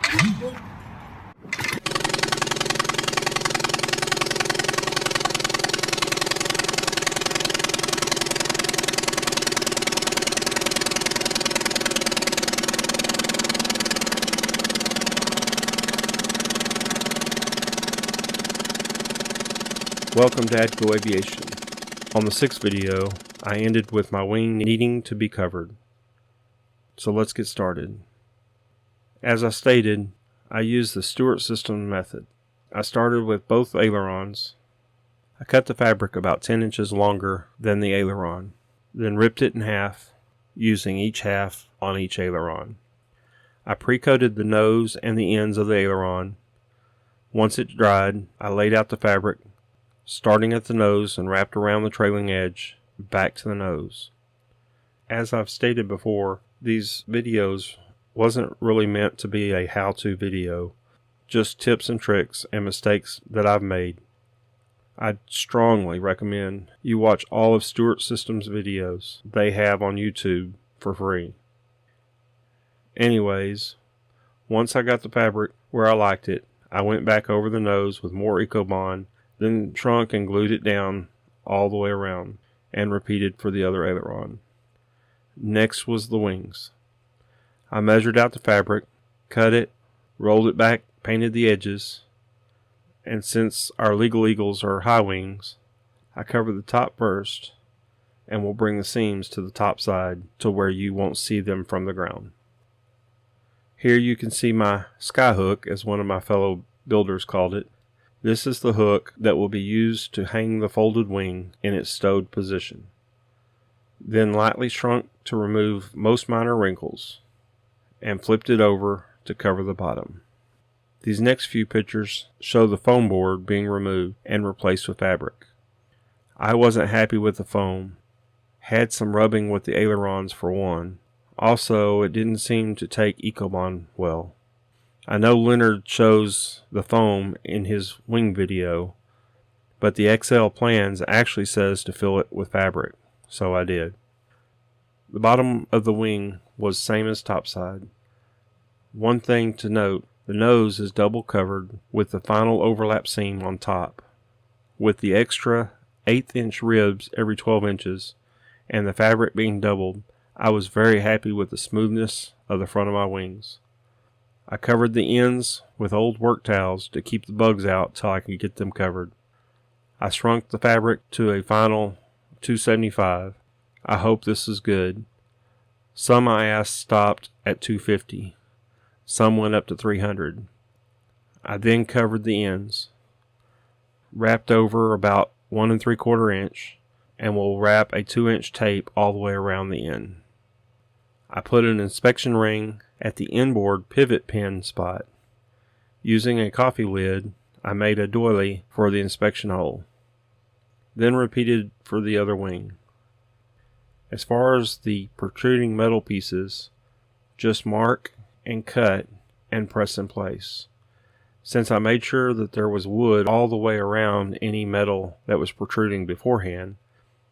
Welcome to ADCO Aviation. On the 6th video, I ended with my wing needing to be covered. So let's get started. As I stated, I used the Stewart system method. I started with both ailerons. I cut the fabric about 10 inches longer than the aileron, then ripped it in half, using each half on each aileron. I pre-coated the nose and the ends of the aileron. Once it dried, I laid out the fabric, starting at the nose and wrapped around the trailing edge, back to the nose. As I've stated before, these videos wasn't really meant to be a how-to video, just tips and tricks and mistakes that I've made. I'd strongly recommend you watch all of Stewart Systems videos they have on YouTube for free. Anyways, once I got the fabric where I liked it, I went back over the nose with more EcoBond, then shrunk and glued it down all the way around, and repeated for the other aileron. Next was the wings. I measured out the fabric, cut it, rolled it back, painted the edges, and since our Legal Eagles are high wings, I covered the top first, and will bring the seams to the top side to where you won't see them from the ground. Here you can see my sky hook, as one of my fellow builders called it. This is the hook that will be used to hang the folded wing in its stowed position. Then lightly shrunk to remove most minor wrinkles, and flipped it over to cover the bottom. These next few pictures show the foam board being removed and replaced with fabric. I wasn't happy with the foam. Had some rubbing with the ailerons for one. Also, it didn't seem to take EcoBond well. I know Leonard shows the foam in his wing video, but the XL plans actually says to fill it with fabric, so I did. The bottom of the wing was same as topside. One thing to note, the nose is double covered with the final overlap seam on top. With the extra 1/8 inch ribs every 12 inches and the fabric being doubled, I was very happy with the smoothness of the front of my wings. I covered the ends with old work towels to keep the bugs out till I could get them covered. I shrunk the fabric to a final 275. I hope this is good. Some I asked stopped at 250. Some went up to 300. I then covered the ends, wrapped over about 1 3/4 inch, and will wrap a 2-inch tape all the way around the end. I put an inspection ring at the inboard pivot pin spot. Using a coffee lid, I made a doily for the inspection hole. Then repeated for the other wing. As far as the protruding metal pieces, just mark and cut and press in place. Since I made sure that there was wood all the way around any metal that was protruding beforehand,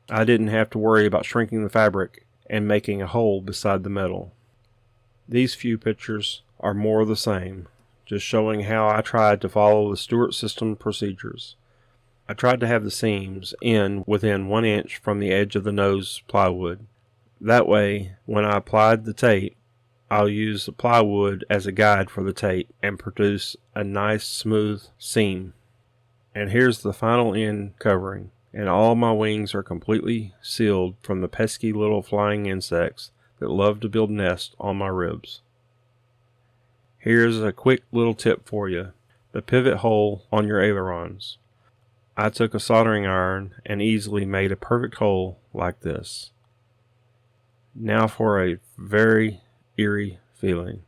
I didn't have to worry about shrinking the fabric and making a hole beside the metal. These few pictures are more of the same, just showing how I tried to follow the Stewart system procedures. I tried to have the seams in within 1 inch from the edge of the nose plywood. That way, when I applied the tape, I'll use the plywood as a guide for the tape and produce a nice smooth seam. And here's the final end covering, and all my wings are completely sealed from the pesky little flying insects that love to build nests on my ribs. Here's a quick little tip for you: the pivot hole on your ailerons. I took a soldering iron and easily made a perfect hole like this. Now for a very eerie feeling: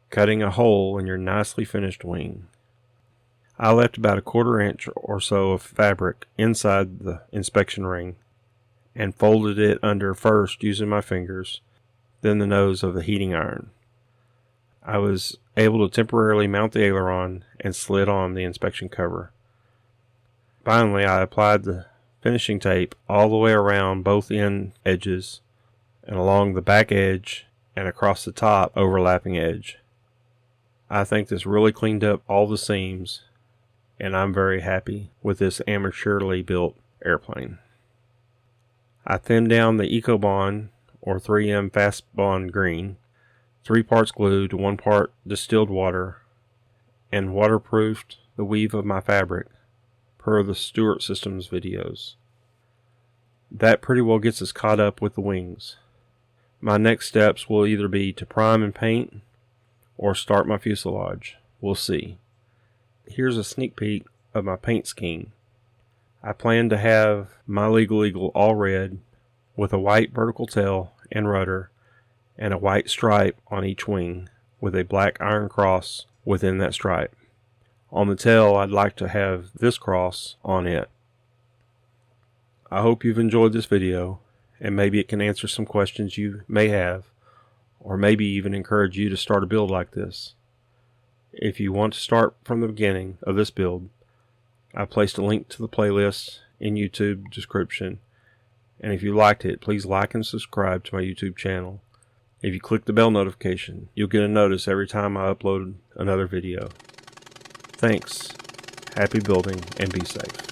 cutting a hole in your nicely finished wing. I left about 1/4 inch or so of fabric inside the inspection ring and folded it under first using my fingers, then the nose of the heating iron. I was able to temporarily mount the aileron and slid on the inspection cover. Finally, I applied the finishing tape all the way around both end edges and along the back edge and across the top overlapping edge. I think this really cleaned up all the seams, and I'm very happy with this amateurly built airplane. I thinned down the EcoBond or 3M Fast Bond Green, 3 parts glue to 1 part distilled water, and waterproofed the weave of my fabric per the Stewart Systems videos. That pretty well gets us caught up with the wings. My next steps will either be to prime and paint or start my fuselage. We'll see. Here's a sneak peek of my paint scheme. I plan to have my Legal Eagle all red with a white vertical tail and rudder and a white stripe on each wing with a black iron cross within that stripe. On the tail, I'd like to have this cross on it. I hope you've enjoyed this video, and maybe it can answer some questions you may have, or maybe even encourage you to start a build like this. If you want to start from the beginning of this build, I placed a link to the playlist in YouTube description, and if you liked it, please like and subscribe to my YouTube channel. If you click the bell notification, you'll get a notice every time I upload another video. Thanks, happy building, and be safe.